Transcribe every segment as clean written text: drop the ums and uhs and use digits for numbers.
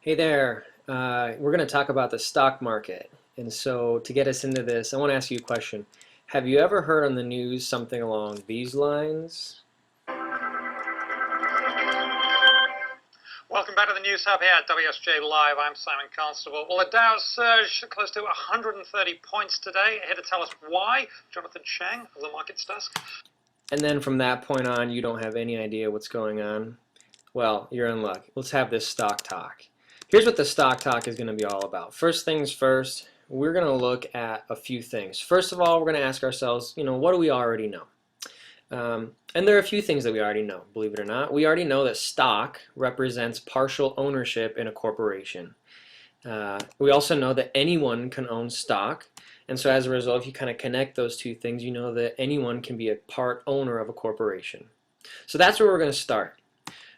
Hey there. We're going to talk about the stock market. And so to get us into this, I want to ask you a question. Have you ever heard on the news something along these lines? Welcome back to the News Hub here at WSJ Live. I'm Simon Constable. Well, the Dow surged close to 130 points today. Here to tell us why, Jonathan Cheng of the Markets Desk. And then from that point on, you don't have any idea what's going on? Well, you're in luck. Let's have this stock talk. Here's what the stock talk is going to be all about. First things first, we're going to look at a few things. First of all, we're going to ask ourselves, what do we already know? And there are a few things that we already know, believe it or not. We already know that stock represents partial ownership in a corporation. We also know that anyone can own stock. And so as a result, if you kind of connect those two things, you know that anyone can be a part owner of a corporation. So that's where we're going to start.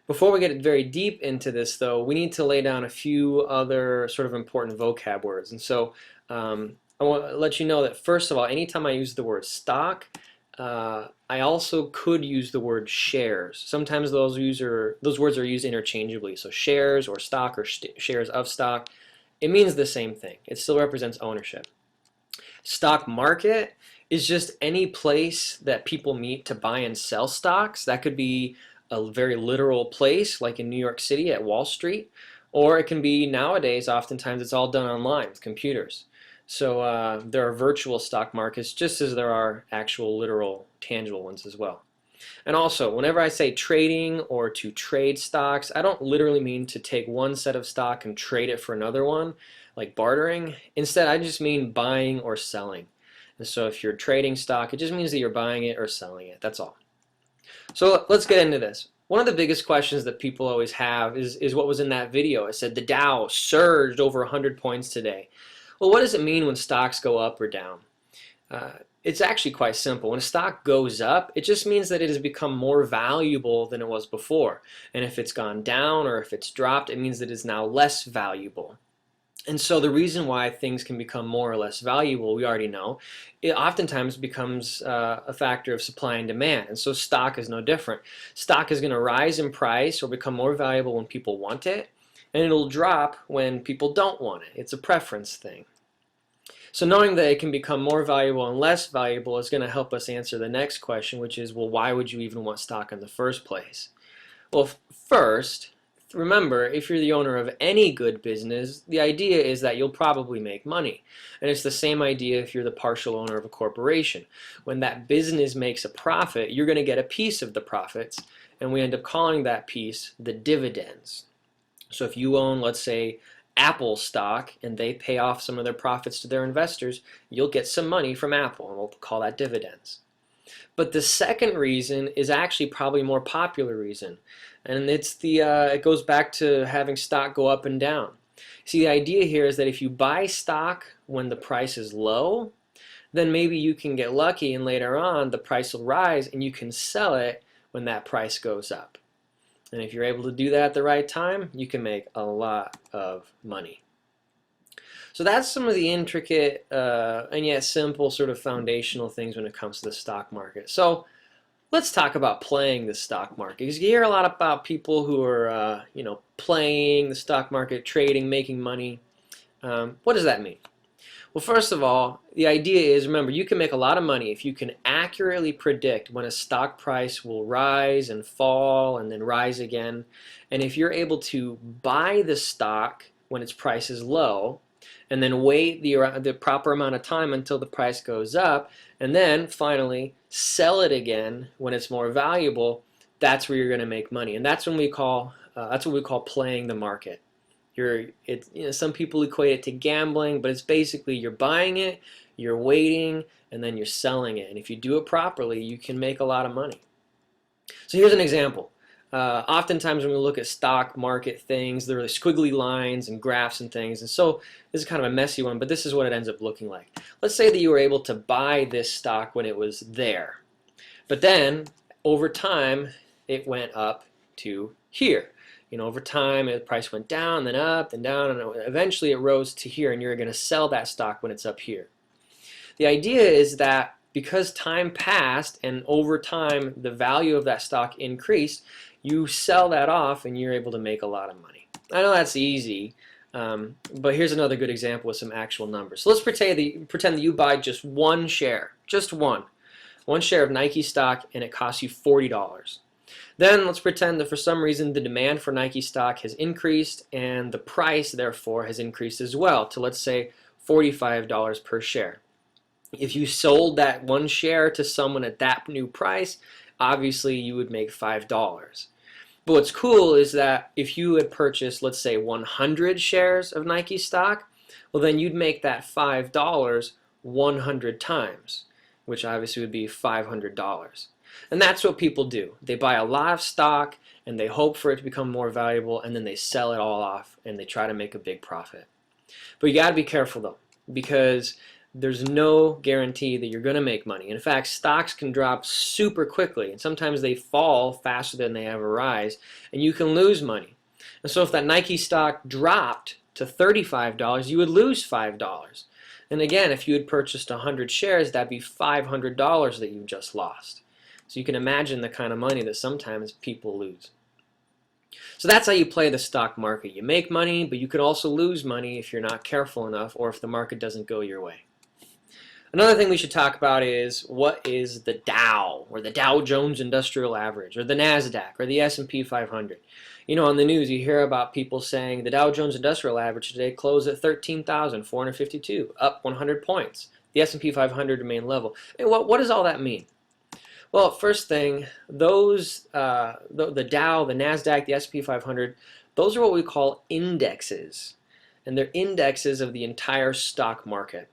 Before we get very deep into this, though, we need to lay down a few other sort of important vocab words. And so I want to let you know that, first of all, anytime I use the word stock, I also could use the word shares. Sometimes those words are used interchangeably. So shares or stock or shares of stock, it means the same thing. It still represents ownership. Stock market is just any place that people meet to buy and sell stocks. That could be a very literal place, like in New York City at Wall Street, or it can be nowadays, oftentimes it's all done online with computers. So there are virtual stock markets just as there are actual literal tangible ones as well. And also, whenever I say trading or to trade stocks, I don't literally mean to take one set of stock and trade it for another one, like bartering. Instead, I just mean buying or selling. And so if you're trading stock, it just means that you're buying it or selling it. That's all. So let's get into this. One of the biggest questions that people always have is what was in that video. It said the Dow surged over 100 points today. Well, what does it mean when stocks go up or down? It's actually quite simple. When a stock goes up, it just means that it has become more valuable than it was before. And if it's gone down or if it's dropped, it means that it's now less valuable. And so the reason why things can become more or less valuable, we already know, it oftentimes becomes a factor of supply and demand. And so stock is no different. Stock is going to rise in price or become more valuable when people want it, and it'll drop when people don't want it. It's a preference thing. So knowing that it can become more valuable and less valuable is going to help us answer the next question, which is, well, why would you even want stock in the first place? Well, first, remember, if you're the owner of any good business, the idea is that you'll probably make money. And it's the same idea if you're the partial owner of a corporation. When that business makes a profit, you're going to get a piece of the profits, and we end up calling that piece the dividends. So if you own, let's say, Apple stock and they pay off some of their profits to their investors, you'll get some money from Apple, and we'll call that dividends. But the second reason is actually probably a more popular reason, and it's it goes back to having stock go up and down. See, the idea here is that if you buy stock when the price is low, then maybe you can get lucky and later on the price will rise and you can sell it when that price goes up. And if you're able to do that at the right time, you can make a lot of money. So that's some of the intricate and yet simple sort of foundational things when it comes to the stock market. So let's talk about playing the stock market, because you hear a lot about people who are playing the stock market, trading, making money. What does that mean? Well, first of all, the idea is, remember, you can make a lot of money if you can accurately predict when a stock price will rise and fall and then rise again. And if you're able to buy the stock when its price is low and then wait the proper amount of time until the price goes up and then finally sell it again when it's more valuable, that's where you're going to make money. And that's what we call playing the market. Some people equate it to gambling, but it's basically you're buying it, you're waiting, and then you're selling it. And if you do it properly, you can make a lot of money. So here's an example. Oftentimes when we look at stock market things, there are squiggly lines and graphs and things. And so this is kind of a messy one, but this is what it ends up looking like. Let's say that you were able to buy this stock when it was there. But then, over time, it went up to here. Over time, the price went down, then up, then down, and eventually it rose to here, and you're going to sell that stock when it's up here. The idea is that because time passed and over time the value of that stock increased, you sell that off and you're able to make a lot of money. I know that's easy, but here's another good example with some actual numbers. So let's pretend that you buy just one share, just one share of Nike stock, and it costs you $40. Then let's pretend that for some reason the demand for Nike stock has increased and the price therefore has increased as well to, let's say, $45 per share. If you sold that one share to someone at that new price, obviously you would make $5. But what's cool is that if you had purchased, let's say, 100 shares of Nike stock, well then you'd make that $5 100 times, which obviously would be $500. And that's what people do. They buy a lot of stock and they hope for it to become more valuable, and then they sell it all off and they try to make a big profit. But you got to be careful though, because there's no guarantee that you're going to make money. In fact, stocks can drop super quickly, and sometimes they fall faster than they ever rise, and you can lose money. And so if that Nike stock dropped to $35, you would lose $5. And again, if you had purchased 100 shares, that'd be $500 that you just lost. So you can imagine the kind of money that sometimes people lose. So that's how you play the stock market. You make money, but you could also lose money if you're not careful enough or if the market doesn't go your way. Another thing we should talk about is what is the Dow, or the Dow Jones Industrial Average, or the NASDAQ, or the S&P 500. You know, on the news you hear about people saying the Dow Jones Industrial Average today closed at 13,452, up 100 points. The S&P 500 remained level. And what does all that mean? Well, first thing, those the Dow, the NASDAQ, the S&P 500, those are what we call indexes, and they're indexes of the entire stock market.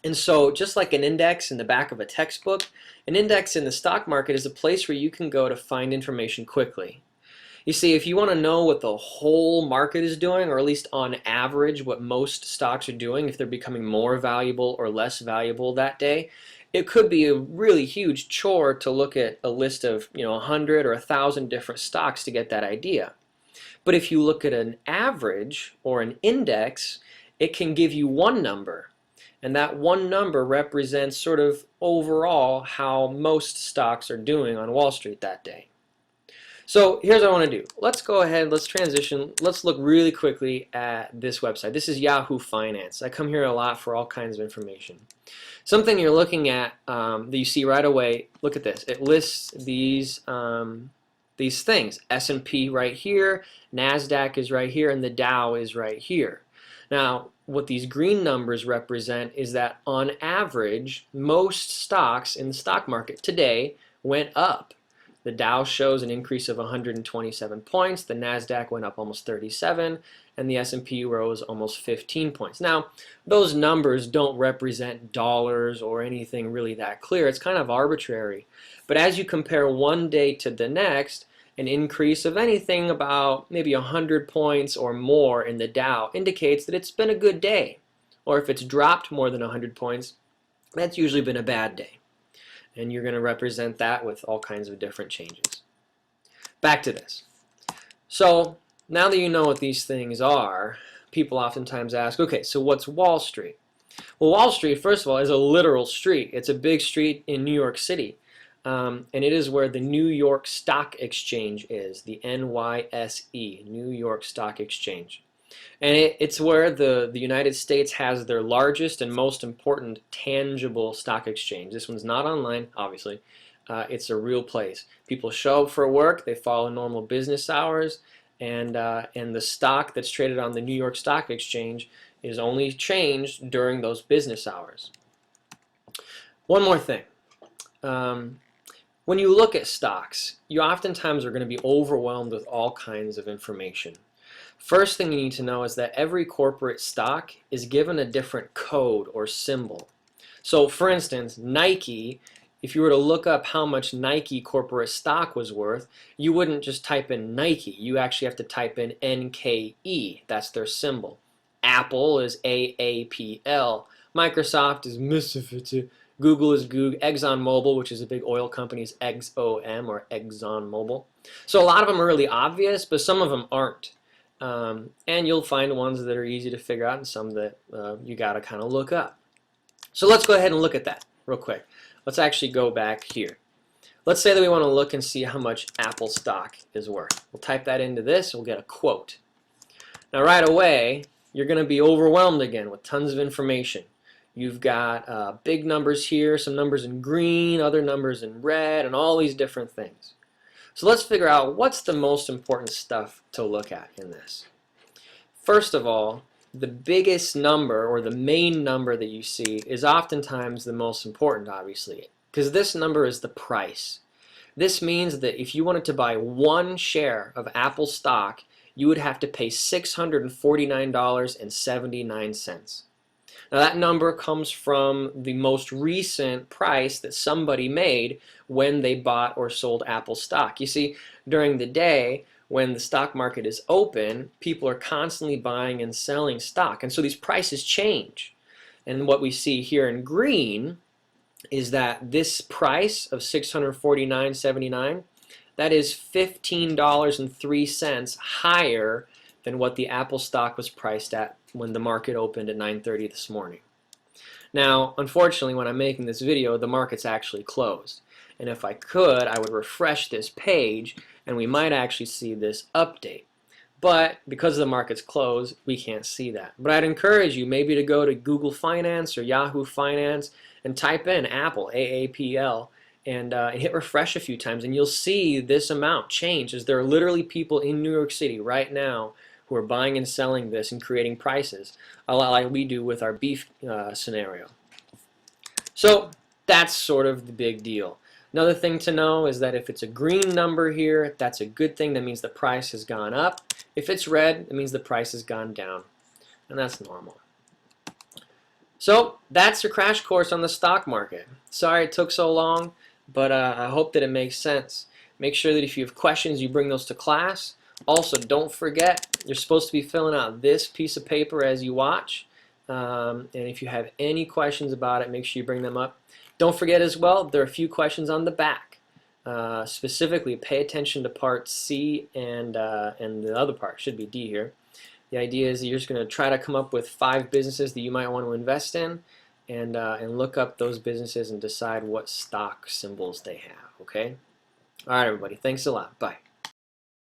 And so just like an index in the back of a textbook, an index in the stock market is a place where you can go to find information quickly. You see, if you want to know what the whole market is doing, or at least on average what most stocks are doing, if they're becoming more valuable or less valuable that day, it could be a really huge chore to look at a list of 100 or 1,000 different stocks to get that idea. But if you look at an average or an index, it can give you one number. And that one number represents sort of overall how most stocks are doing on Wall Street that day. So here's what I want to do. Let's go ahead, let's transition, let's look really quickly at this website. This is Yahoo Finance. I come here a lot for all kinds of information. Something you're looking at that you see right away, look at this. It lists these things. S&P right here, NASDAQ is right here, and the Dow is right here. Now, what these green numbers represent is that on average, most stocks in the stock market today went up. The Dow shows an increase of 127 points, the NASDAQ went up almost 37, and the S&P rose almost 15 points. Now, those numbers don't represent dollars or anything really that clear. It's kind of arbitrary. But as you compare one day to the next, an increase of anything about maybe 100 points or more in the Dow indicates that it's been a good day. Or if it's dropped more than 100 points, that's usually been a bad day. And you're going to represent that with all kinds of different changes. Back to this. So now that you know what these things are, people oftentimes ask, okay, so what's Wall Street? Well, Wall Street, first of all, is a literal street. It's a big street in New York City. And it is where the New York Stock Exchange is, the NYSE, New York Stock Exchange. And it's where the United States has their largest and most important tangible stock exchange. This one's not online, obviously. It's a real place. People show up for work, they follow normal business hours, and the stock that's traded on the New York Stock Exchange is only changed during those business hours. One more thing. When you look at stocks, you oftentimes are going to be overwhelmed with all kinds of information. First thing you need to know is that every corporate stock is given a different code or symbol. So for instance, Nike, if you were to look up how much Nike corporate stock was worth, you wouldn't just type in Nike. You actually have to type in NKE. That's their symbol. Apple is AAPL. Microsoft is MSFT. Google is Goog. ExxonMobil, which is a big oil company, is XOM or ExxonMobil. So a lot of them are really obvious, but some of them aren't. And you'll find ones that are easy to figure out and some that you got to kind of look up. So let's go ahead and look at that real quick. Let's actually go back here. Let's say that we want to look and see how much Apple stock is worth. We'll type that into this, we'll get a quote. Now right away, you're going to be overwhelmed again with tons of information. You've got big numbers here, some numbers in green, other numbers in red, and all these different things. So let's figure out what's the most important stuff to look at in this. First of all, the biggest number, or the main number that you see, is oftentimes the most important, obviously, because this number is the price. This means that if you wanted to buy one share of Apple stock, you would have to pay $649.79. Now that number comes from the most recent price that somebody made when they bought or sold Apple stock. You see, during the day, when the stock market is open, people are constantly buying and selling stock, and so these prices change. And what we see here in green is that this price of $649.79, that is $15.03 higher than what the Apple stock was priced at when the market opened at 9:30 this morning. Now, unfortunately, when I'm making this video, the market's actually closed. And if I could, I would refresh this page, and we might actually see this update. But because the market's closed, we can't see that. But I'd encourage you maybe to go to Google Finance or Yahoo Finance and type in Apple, AAPL, and hit refresh a few times, and you'll see this amount change, as there are literally people in New York City right now who are buying and selling this and creating prices, a lot like we do with our beef scenario. So that's sort of the big deal. Another thing to know is that if it's a green number here, that's a good thing. That means the price has gone up. If it's red, it means the price has gone down, and that's normal. So that's your crash course on the stock market. Sorry it took so long, but I hope that it makes sense. Make sure that if you have questions, you bring those to class. Also, don't forget, you're supposed to be filling out this piece of paper as you watch. And if you have any questions about it, make sure you bring them up. Don't forget as well, there are a few questions on the back. Specifically, pay attention to part C and the other part, should be D here. The idea is that you're just going to try to come up with 5 businesses that you might want to invest in, and look up those businesses and decide what stock symbols they have, okay? All right, everybody. Thanks a lot. Bye.